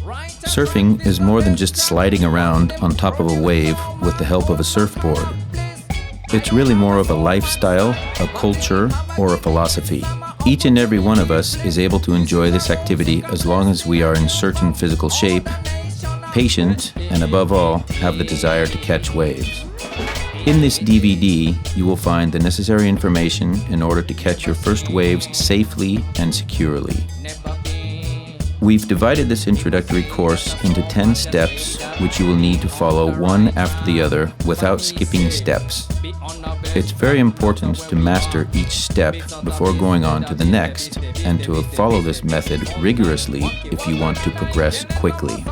Surfing is more than just sliding around on top of a wave with the help of a surfboard. It's really more of a lifestyle, a culture, or a philosophy. Each and every one of us is able to enjoy this activity as long as we are in certain physical shape, patient, and above all, have the desire to catch waves. In this DVD, you will find the necessary information in order to catch your first waves safely and securely. We've divided this introductory course into 10 steps, which you will need to follow one after the other without skipping steps. It's very important to master each step before going on to the next, and to follow this method rigorously if you want to progress quickly.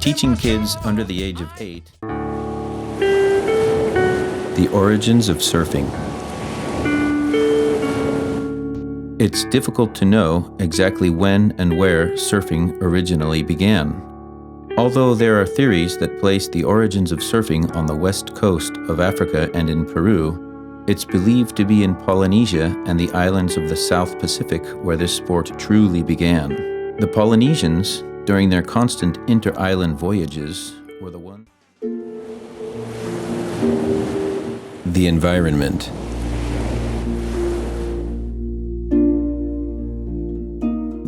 Teaching kids under the age of 8 the origins of surfing. It's difficult to know exactly when and where surfing originally began. Although there are theories that place the origins of surfing on the west coast of Africa and in Peru, it's believed to be in Polynesia and the islands of the South Pacific where this sport truly began. The Polynesians, during their constant inter-island voyages, were the ones. The environment.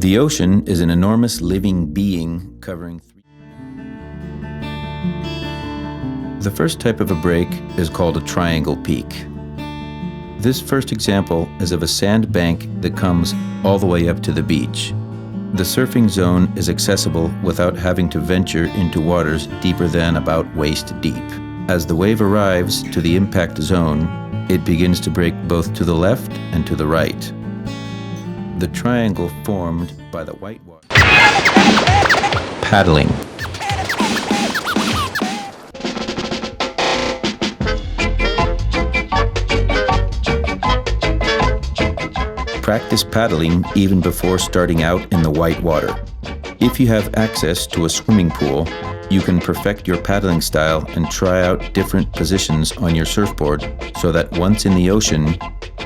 The ocean is an enormous living being covering The first type of a break is called a triangle peak. This first example is of a sand bank that comes all the way up to the beach. The surfing zone is accessible without having to venture into waters deeper than about waist deep. As the wave arrives to the impact zone, it begins to break both to the left and to the right. The triangle formed by the whitewater. Paddling. Practice paddling even before starting out in the whitewater. If you have access to a swimming pool, you can perfect your paddling style and try out different positions on your surfboard so that once in the ocean,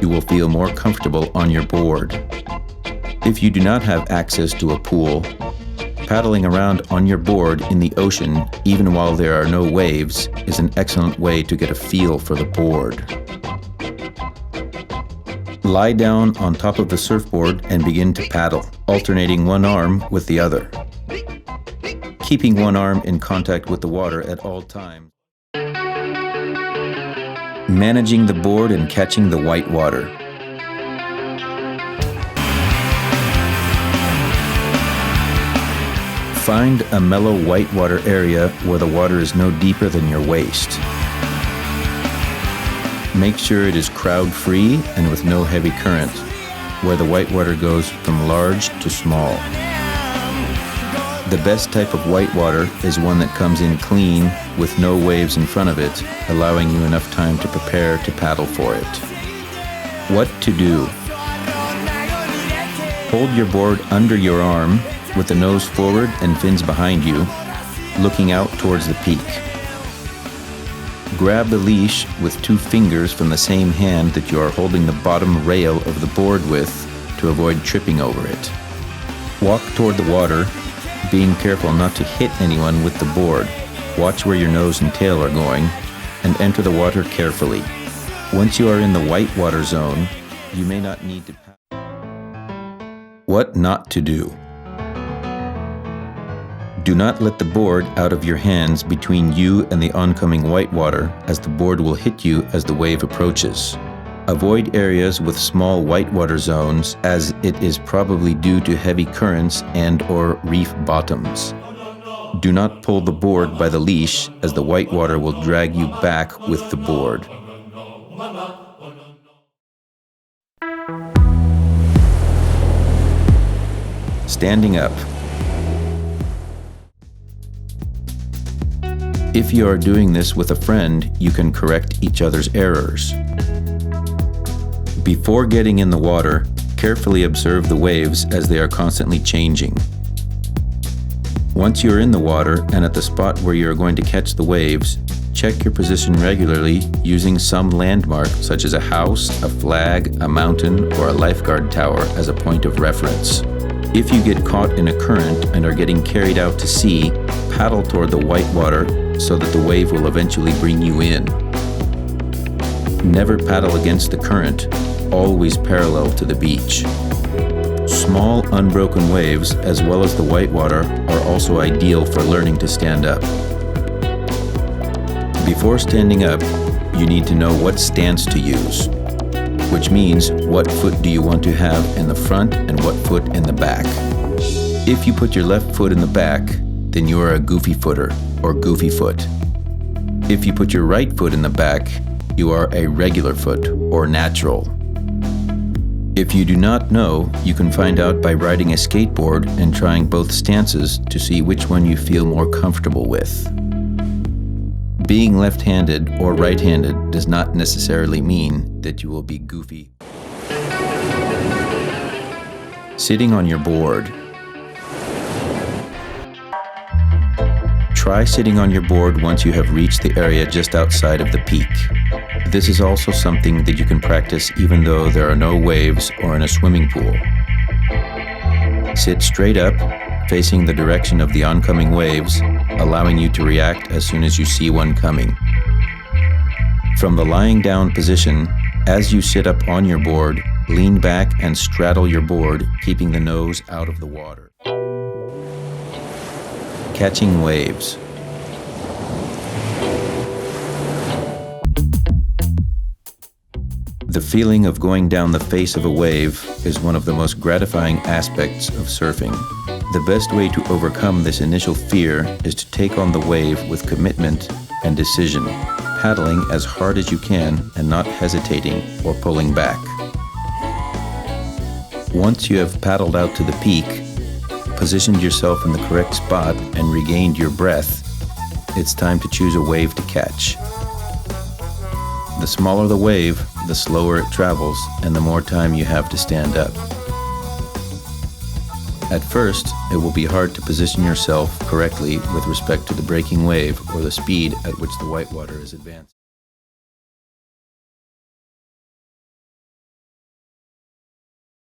you will feel more comfortable on your board. If you do not have access to a pool, paddling around on your board in the ocean, even while there are no waves, is an excellent way to get a feel for the board. Lie down on top of the surfboard and begin to paddle, alternating one arm with the other. Keeping one arm in contact with the water at all times. Managing the board and catching the whitewater. Find a mellow whitewater area where the water is no deeper than your waist. Make sure it is crowd-free and with no heavy current, where the whitewater goes from large to small. The best type of whitewater is one that comes in clean with no waves in front of it, allowing you enough time to prepare to paddle for it. What to do? Hold your board under your arm with the nose forward and fins behind you, looking out towards the peak. Grab the leash with 2 fingers from the same hand that you are holding the bottom rail of the board with to avoid tripping over it. Walk toward the water, being careful not to hit anyone with the board. Watch where your nose and tail are going, and enter the water carefully. Once you are in the whitewater zone, you may not need to paddle. What not to do? Do not let the board out of your hands between you and the oncoming whitewater, as the board will hit you as the wave approaches. Avoid areas with small whitewater zones, as it is probably due to heavy currents and/or reef bottoms. Do not pull the board by the leash, as the whitewater will drag you back with the board. Standing up. If you are doing this with a friend, you can correct each other's errors. Before getting in the water, carefully observe the waves as they are constantly changing. Once you are in the water and at the spot where you are going to catch the waves, check your position regularly using some landmark such as a house, a flag, a mountain, or a lifeguard tower as a point of reference. If you get caught in a current and are getting carried out to sea, paddle toward the white water so that the wave will eventually bring you in. Never paddle against the current, always parallel to the beach. Small, unbroken waves, as well as the white water, are also ideal for learning to stand up. Before standing up, you need to know what stance to use, which means what foot do you want to have in the front and what foot in the back. If you put your left foot in the back, then you are a goofy footer or goofy foot. If you put your right foot in the back, you are a regular foot or natural. If you do not know, you can find out by riding a skateboard and trying both stances to see which one you feel more comfortable with. Being left-handed or right-handed does not necessarily mean that you will be goofy. Sitting on your board. Try sitting on your board once you have reached the area just outside of the peak. This is also something that you can practice even though there are no waves or in a swimming pool. Sit straight up, facing the direction of the oncoming waves, allowing you to react as soon as you see one coming. From the lying down position, as you sit up on your board, lean back and straddle your board, keeping the nose out of the water. Catching waves. The feeling of going down the face of a wave is one of the most gratifying aspects of surfing. The best way to overcome this initial fear is to take on the wave with commitment and decision, paddling as hard as you can and not hesitating or pulling back. Once you have paddled out to the peak, positioned yourself in the correct spot, and regained your breath, it's time to choose a wave to catch. The smaller the wave, the slower it travels, and the more time you have to stand up. At first, it will be hard to position yourself correctly with respect to the breaking wave or the speed at which the whitewater is advancing.